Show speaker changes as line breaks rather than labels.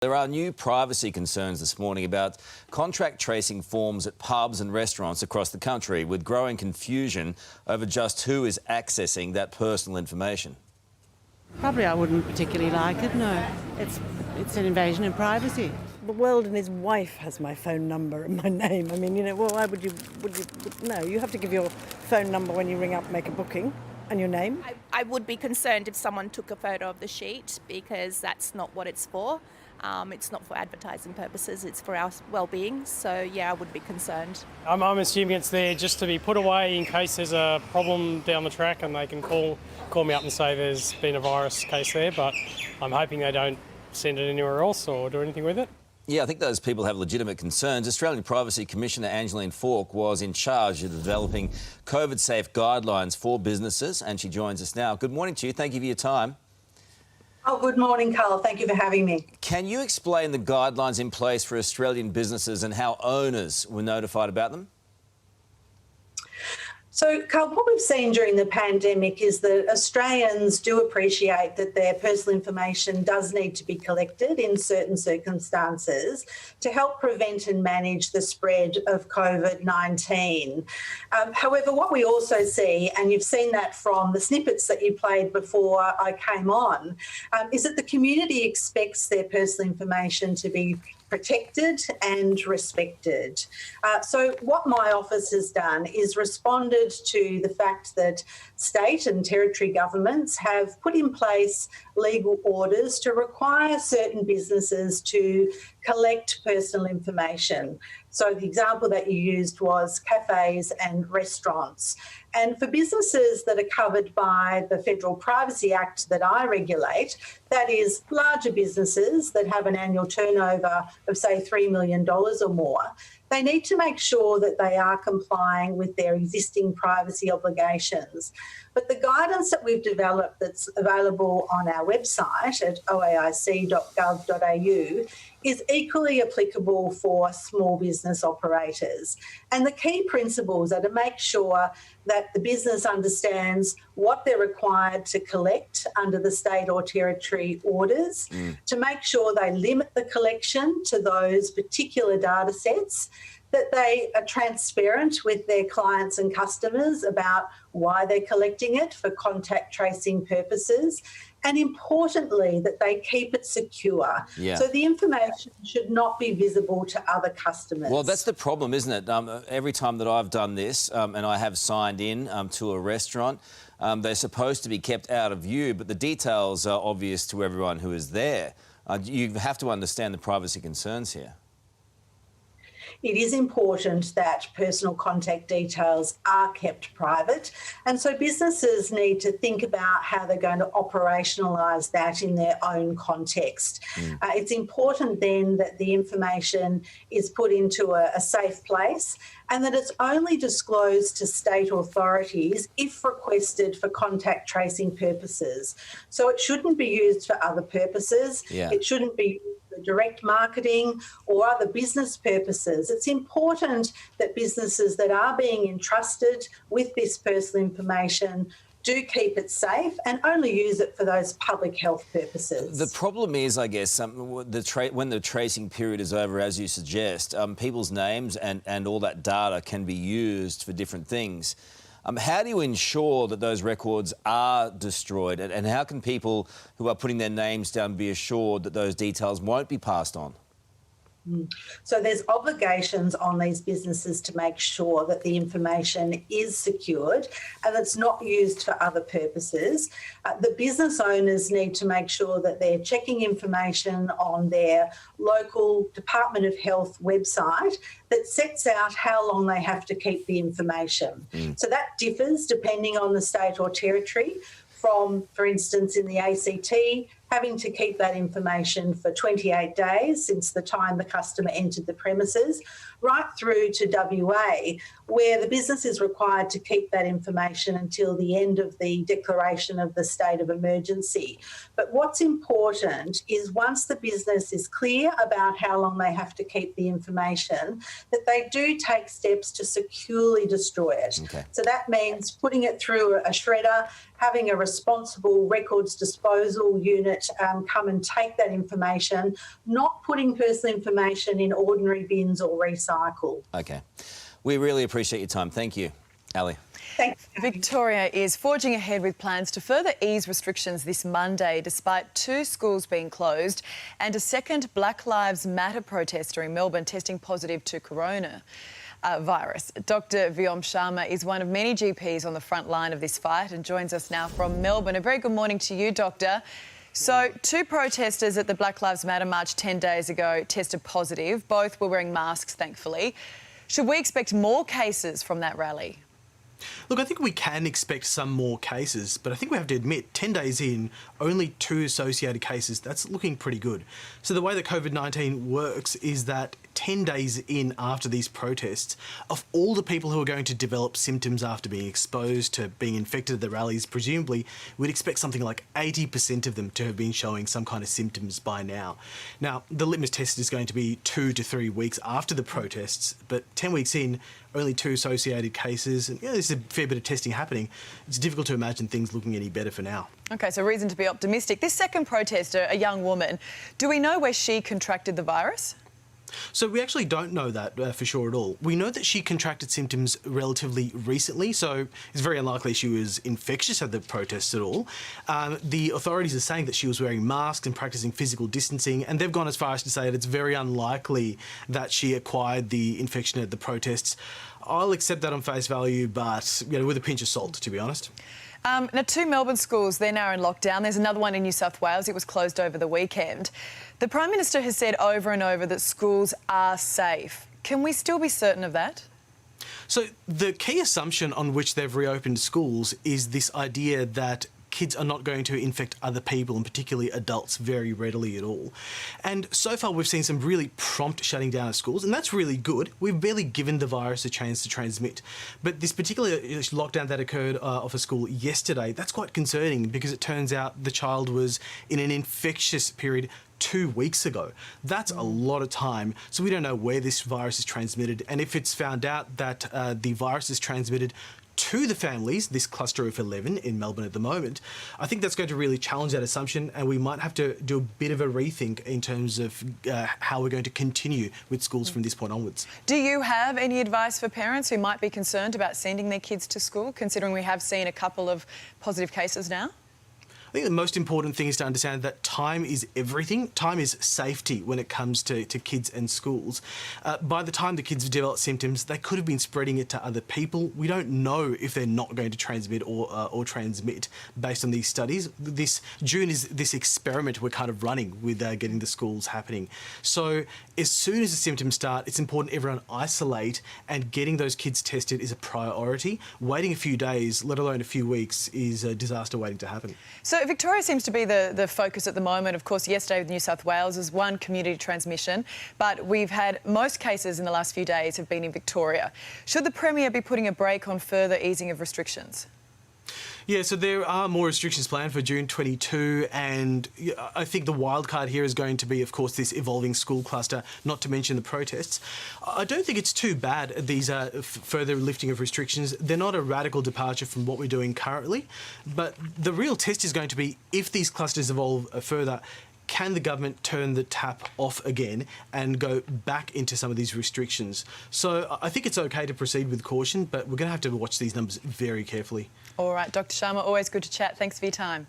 There are new privacy concerns this morning about contract tracing forms at pubs and restaurants across the country, with growing confusion over just who is accessing that personal information.
Probably I wouldn't particularly like it, no. It's an invasion of privacy.
The world and his wife has my phone number and my name. I mean, well, why would you, no, you have to give your phone number when you ring up, make a booking, and your name.
I would be concerned if someone took a photo of the sheet, because that's not what it's for. It's not for advertising purposes, it's for our well-being. So yeah, I would be concerned.
I'm assuming it's there just to be put away in case there's a problem down the track and they can call me up and say there's been a virus case there, but I'm hoping they don't send it anywhere else or do anything with it.
Yeah, I think those people have legitimate concerns. Australian Privacy Commissioner Angeline Falk was in charge of developing COVID-safe guidelines for businesses, and she joins us now. Good morning to you. Thank you for your time.
Oh, good morning, Carl. Thank you for having me.
Can you explain the guidelines in place for Australian businesses and how owners were notified about them?
So, Carl, what we've seen during the pandemic is that Australians do appreciate that their personal information does need to be collected in certain circumstances to help prevent and manage the spread of COVID-19. However, what we also see, and you've seen that from the snippets that you played before I came on, is that the community expects their personal information to be protected and respected. So what my office has done is responded to the fact that state and territory governments have put in place legal orders to require certain businesses to collect personal information. So the example that you used was cafes and restaurants. And for businesses that are covered by the Federal Privacy Act that I regulate, that is larger businesses that have an annual turnover of, say, $3 million or more, they need to make sure that they are complying with their existing privacy obligations. But the guidance that we've developed that's available on our website at oaic.gov.au is equally applicable for small business operators. And the key principles are to make sure that the business understands what they're required to collect under the state or territory orders, to make sure they limit the collection to those particular data sets, that they are transparent with their clients and customers about why they're collecting it for contact tracing purposes, and importantly, that they keep it secure.
Yeah.
So the information should not be visible to other customers.
Well, that's the problem, isn't it? Every time that I've done this, and I have signed in to a restaurant, they're supposed to be kept out of view, but the details are obvious to everyone who is there. You have to understand the privacy concerns here.
It is important that personal contact details are kept private, and so businesses need to think about how they're going to operationalise that in their own context. It's important then that the information is put into a safe place and that it's only disclosed to state authorities if requested for contact tracing purposes. So it shouldn't be used for other purposes.
Yeah.
It shouldn't be used for direct marketing or other business purposes. It's important that businesses that are being entrusted with this personal information do keep it safe and only use it for those public health purposes.
The problem is, I guess, when the tracing period is over, as you suggest, people's names and all that data can be used for different things. How do you ensure that those records are destroyed, and how can people who are putting their names down be assured that those details won't be passed on?
So there's obligations on these businesses to make sure that the information is secured and it's not used for other purposes. The business owners need to make sure that they're checking information on their local Department of Health website that sets out how long they have to keep the information. So that differs depending on the state or territory, from, for instance, in the ACT, having to keep that information for 28 days since the time the customer entered the premises, right through to WA, where the business is required to keep that information until the end of the declaration of the state of emergency. But what's important is once the business is clear about how long they have to keep the information, that they do take steps to securely destroy it.
Okay.
So that means putting it through a shredder, having a responsible records disposal unit that come and take that information, not putting personal information in ordinary bins or recycle.
Okay. We really appreciate your time. Thank you, Ali.
Thanks.
Victoria is forging ahead with plans to further ease restrictions this Monday, despite 2 schools being closed and a second Black Lives Matter protester in Melbourne testing positive to coronavirus. Dr. Vyom Sharma is one of many GPs on the front line of this fight and joins us now from Melbourne. A very good morning to you, Doctor. So 2 protesters at the Black Lives Matter march 10 days ago tested positive. Both were wearing masks, thankfully. Should we expect more cases from that rally?
Look, I think we can expect some more cases, but I think we have to admit, 10 days in, only 2 associated cases, that's looking pretty good. So the way that COVID-19 works is that 10 days in after these protests, of all the people who are going to develop symptoms after being exposed to being infected at the rallies, presumably we'd expect something like 80% of them to have been showing some kind of symptoms by now. Now, the litmus test is going to be 2 to 3 weeks after the protests, but 10 weeks in, only 2 associated cases, and there's a fair bit of testing happening. It's difficult to imagine things looking any better for now.
OK, so reason to be optimistic. This second protester, a young woman, do we know where she contracted the virus?
So we actually don't know that for sure at all. We know that she contracted symptoms relatively recently, so it's very unlikely she was infectious at the protests at all. The authorities are saying that she was wearing masks and practising physical distancing, and they've gone as far as to say that it's very unlikely that she acquired the infection at the protests. I'll accept that on face value, but with a pinch of salt, to be honest.
Now, 2 Melbourne schools, they're now in lockdown. There's another one in New South Wales. It was closed over the weekend. The Prime Minister has said over and over that schools are safe. Can we still be certain of that?
So the key assumption on which they've reopened schools is this idea that kids are not going to infect other people, and particularly adults, very readily at all. And so far we've seen some really prompt shutting down of schools, and that's really good. We've barely given the virus a chance to transmit. But this particular lockdown that occurred off a school yesterday, that's quite concerning because it turns out the child was in an infectious period 2 weeks ago. That's a lot of time, so we don't know where this virus is transmitted, and if it's found out that the virus is transmitted to the families, this cluster of 11 in Melbourne at the moment, I think that's going to really challenge that assumption, and we might have to do a bit of a rethink in terms of how we're going to continue with schools from this point onwards.
Do you have any advice for parents who might be concerned about sending their kids to school, considering we have seen a couple of positive cases now?
I think the most important thing is to understand that time is everything. Time is safety when it comes to kids and schools. By the time the kids develop symptoms, they could have been spreading it to other people. We don't know if they're not going to transmit or transmit based on these studies. This June is this experiment we're kind of running with getting the schools happening. So as soon as the symptoms start, it's important everyone isolate, and getting those kids tested is a priority. Waiting a few days, let alone a few weeks, is a disaster waiting to happen.
So Victoria seems to be the focus at the moment. Of course, yesterday with New South Wales is one community transmission, but we've had most cases in the last few days have been in Victoria. Should the Premier be putting a brake on further easing of restrictions?
Yeah, so there are more restrictions planned for June 22, and I think the wild card here is going to be, of course, this evolving school cluster, not to mention the protests. I don't think it's too bad, these further lifting of restrictions. They're not a radical departure from what we're doing currently, but the real test is going to be, if these clusters evolve further, can the government turn the tap off again and go back into some of these restrictions? So I think it's okay to proceed with caution, but we're going to have to watch these numbers very carefully.
All right, Dr. Sharma, always good to chat. Thanks for your time.